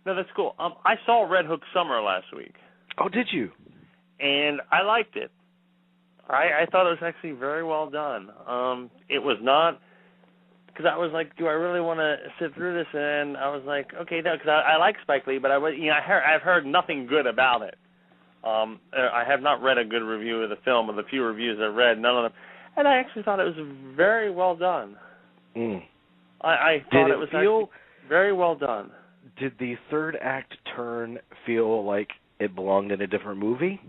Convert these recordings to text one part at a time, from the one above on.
No, that's cool. I saw Red Hook Summer last week. Oh, did you? And I liked it. I thought it was actually very well done. It was not, because I was like, do I really want to sit through this? And I was like, okay, no, because I like Spike Lee, but I've heard nothing good about it. I have not read a good review of the film. Of the few reviews I've read, none of them. And I actually thought it was very well done. I thought it was actually very well done. Did the third act turn feel like it belonged in a different movie?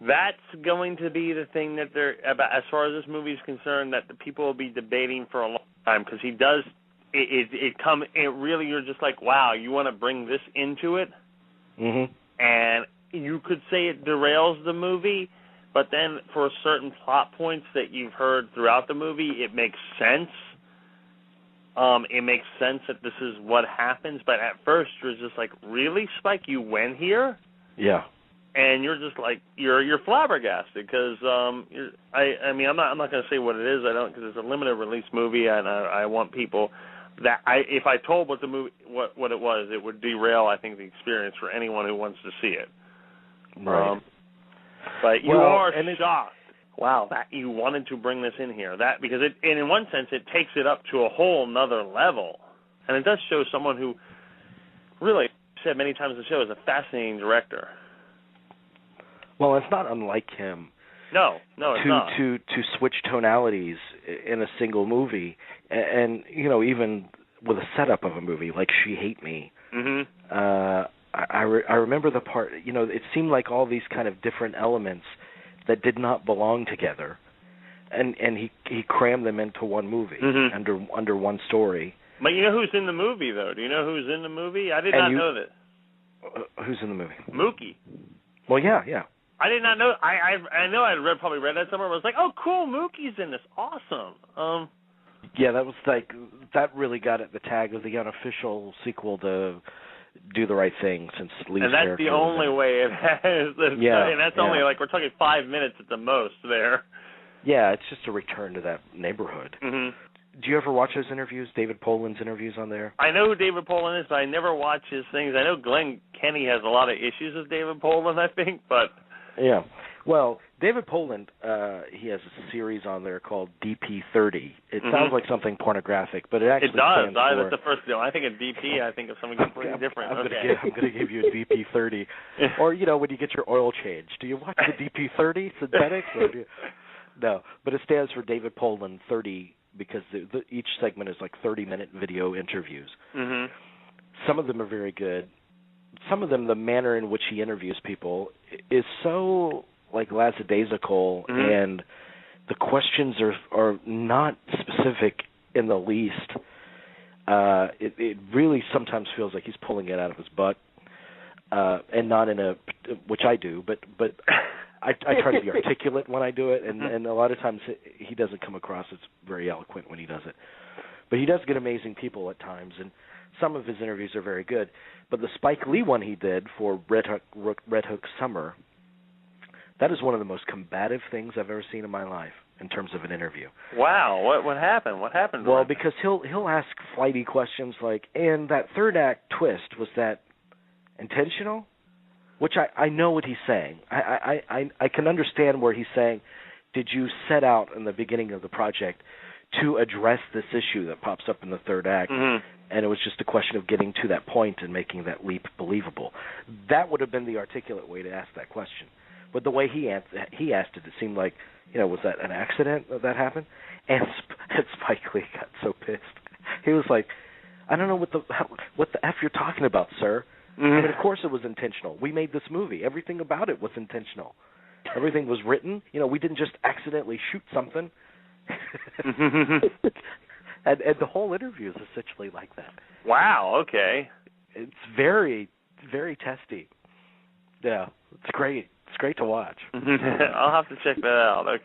That's going to be the thing that as far as this movie is concerned, that the people will be debating for a long time, because he does, it really, you're just like, wow, you want to bring this into it? Mm-hmm. And you could say it derails the movie, but then for certain plot points that you've heard throughout the movie, it makes sense. It makes sense that this is what happens, but at first you're just like, really, Spike, you went here? Yeah. And you're just like, you're flabbergasted, because I'm not going to say what it is. I don't, because it's a limited release movie, and I want people that if I told what the movie what it was, it would derail, I think, the experience for anyone who wants to see it. Right. But you are shocked. Wow, that you wanted to bring this in here. That because and in one sense it takes it up to a whole nother level, and it does show someone who really, I've said many times on the show, is a fascinating director. Well, it's not unlike him. No, it's not. To switch tonalities in a single movie, and even with a setup of a movie like She Hate Me. Mm-hmm. I remember the part. It seemed like all these kind of different elements that did not belong together, and he crammed them into one movie under one story. But you know who's in the movie, though? Do you know who's in the movie? I did not know that. Who's in the movie? Mookie. Well, yeah. I did not know. I know I'd probably read that somewhere. But I was like, oh, cool, Mookie's in this. Awesome. Yeah, that was that really got it the tag of the unofficial sequel to Do the Right Thing, since Lee's character. And that's the only way it has. And that's only like, we're talking 5 minutes at the most there. Yeah, it's just a return to that neighborhood. Mm-hmm. Do you ever watch those interviews, David Poland's interviews on there? I know who David Poland is, but I never watch his things. I know Glenn Kenny has a lot of issues with David Poland, I think, but... Yeah. Well, David Poland, he has a series on there called DP30. It sounds like something pornographic, but it actually stands for... That's the first deal. I think of DP, I think of something completely different. I'm going to give you a DP30. Or, when you get your oil change, do you watch the DP30 synthetics? No, but it stands for David Poland 30, because each segment is like 30-minute video interviews. Mm-hmm. Some of them are very good. Some of them, the manner in which he interviews people is so like lackadaisical, and the questions are not specific in the least. It really sometimes feels like he's pulling it out of his butt, and not in a, which I do, but I try to be articulate when I do it, and a lot of times he doesn't come across as very eloquent when he does it. But he does get amazing people at times, and some of his interviews are very good. But the Spike Lee one he did for Red Hook Summer, that is one of the most combative things I've ever seen in my life in terms of an interview. Wow, what happened? What happened? Well, because he'll ask flighty questions like, and that third act twist, was that intentional? Which I know what he's saying. I can understand where he's saying, did you set out in the beginning of the project to address this issue that pops up in the third act, and it was just a question of getting to that point and making that leap believable. That would have been the articulate way to ask that question. But the way he asked it seemed like, was that an accident that happened? And Spike Lee got so pissed. He was like, I don't know what the F you're talking about, sir. I mean, of course it was intentional. We made this movie. Everything about it was intentional. Everything was written. We didn't just accidentally shoot something. and the whole interview is essentially like that. Wow, okay. It's very, very testy. Yeah, it's great. It's great to watch. I'll have to check that out. Okay.